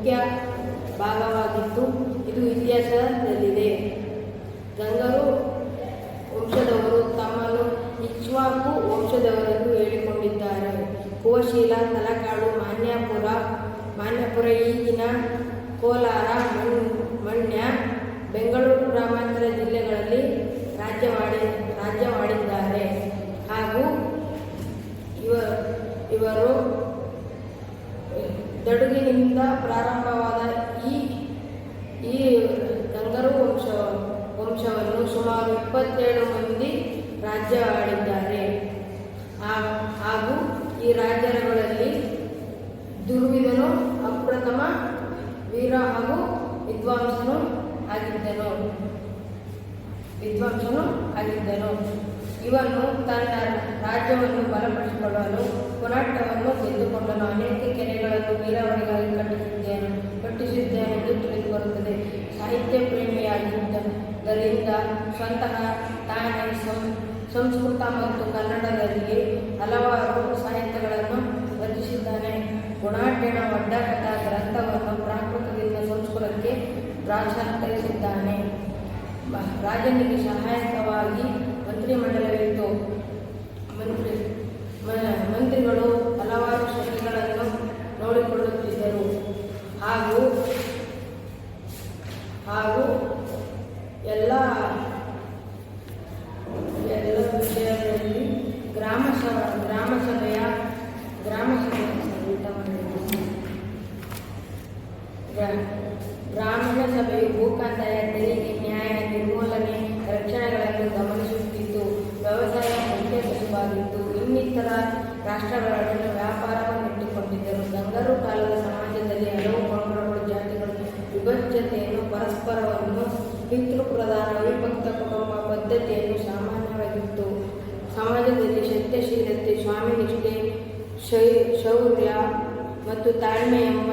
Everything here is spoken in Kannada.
ಮುಖ್ಯ ಭಾಗವಾಗಿದ್ದು ಇದು ಇತಿಹಾಸದಲ್ಲಿದೆ. ಗಂಗರು ವಂಶದವರು ತಮ್ಮನ್ನು ಇಕ್ಷ್ವಾಕು ವಂಶದವರೆಂದು ಹೇಳಿಕೊಂಡಿದ್ದಾರೆ. ಕುವಶೀಲ, ತಲಕಾಡು, ಮಾನ್ಯಪುರ ಈಗಿನ ಕೋಲಾರ, ಮಂಡ್ಯ, ಬೆಂಗಳೂರು ಗ್ರಾಮಾಂತರ ಜಿಲ್ಲೆಗಳಲ್ಲಿ ರಾಜ್ಯ ಮಾಡಿದ್ದಾರೆ. ಹಾಗೂ ಇವರು ದಡುಗಿನಿಂದ ಪ್ರಾರಂಭವಾದ ಈ ಗಂಗರು ವಂಶವನ್ನು ಸುಮಾರು 27 ಮಂದಿ ರಾಜ್ಯ ಆಳಿದ್ದಾರೆ. ಹಾಗೂ ಈ ರಾಜ್ಯಗಳಲ್ಲಿ ದುರ್ವಿಧನು ಅಪ್ರಥಮ ವೀರ ಹಾಗೂ ವಿದ್ವಾಂಸನು ಆಗಿದ್ದನು. ಇವನು ತನ್ನ ರಾಜ್ಯವನ್ನು ಬಲಪಡಿಸಿಕೊಳ್ಳಲು ಹೋರಾಟವನ್ನು ಗೆದ್ದುಕೊಂಡನು. ಅನೇಕ ಕೆರೆಗಳನ್ನು ನೀರಾವರಿಗಾಗಿ ಕಟ್ಟಿಸಿದ್ದೇನೆಂದು ತಿಳಿದುಬರುತ್ತದೆ. ಸಾಹಿತ್ಯ ಪ್ರೇಮಿಯಾಗಿದ್ದರಿಂದ ಸ್ವತಃ ತಾನೇ ಸಂಸ್ಕೃತ ಮತ್ತು ಕನ್ನಡದಲ್ಲಿ ಹಲವಾರು ಸಾಹಿತ್ಯಗಳನ್ನು ರಚಿಸಿದ್ದಾನೆ. ಗುಣಾಢ್ಯನ ಒಡ್ಡ ಕಥಾ ಗ್ರಂಥವನ್ನು ಪ್ರಾಕೃತದಿಂದ ಸಂಸ್ಕೃತಕ್ಕೆ ಭಾಷಾಂತರಿಸಿದ್ದಾನೆ. ರಾಜನಿಗೆ ಸಹಾಯಕವಾಗಿ ಮಂತ್ರಿಮಂಡಲವಿತ್ತು. ಮಂತ್ರಿಗಳು ಹಲವಾರು ಶಕ್ತಿಗಳನ್ನು ನೋಡಿಕೊಳ್ಳುತ್ತಿದ್ದರು. ಹಾಗೂ ಎಲ್ಲ ವಿಷಯದಲ್ಲಿ ಗ್ರಾಮೀಣ ಸಭೆಯು ಭೂಕಂದಾಯ, ತೆರಿಗೆ, ನ್ಯಾಯ, ನಿರ್ಮೂಲನೆ, ರಕ್ಷಣೆಗಳನ್ನು ಗಮನಿಸುತ್ತಿದ್ದು ವ್ಯವಸಾಯ ಮುಖ್ಯ ಸಚಿವಾಗಿತ್ತು. ಇನ್ನಿತರ ರಾಷ್ಟ್ರಗಳೊಡನೆ ವ್ಯಾಪಾರವನ್ನು ಇಟ್ಟುಕೊಂಡಿದ್ದರು. ಗಂಗರು ಕಾಲದ ಸಮಾಜದಲ್ಲಿ ಹಲವು ಪಂಗಡಗಳು, ಜಾತಿಗಳು ವಿಭಜ್ಯತೆಯನ್ನು, ಪರಸ್ಪರವನ್ನು ಪಿತೃಪ್ರಧಾನ ಅವಿಭಕ್ತ ಕುಟುಂಬ ಪದ್ಧತಿಯನ್ನು ಸಾಮಾನ್ಯವಾಗಿತ್ತು. ಸಮಾಜದಲ್ಲಿ ಸತ್ಯಶೀಲತೆ, ಸ್ವಾಮಿನಿಷ್ಠೆ, ಶೌರ್ಯ ಮತ್ತು ತಾಳ್ಮೆ ಎಂಬ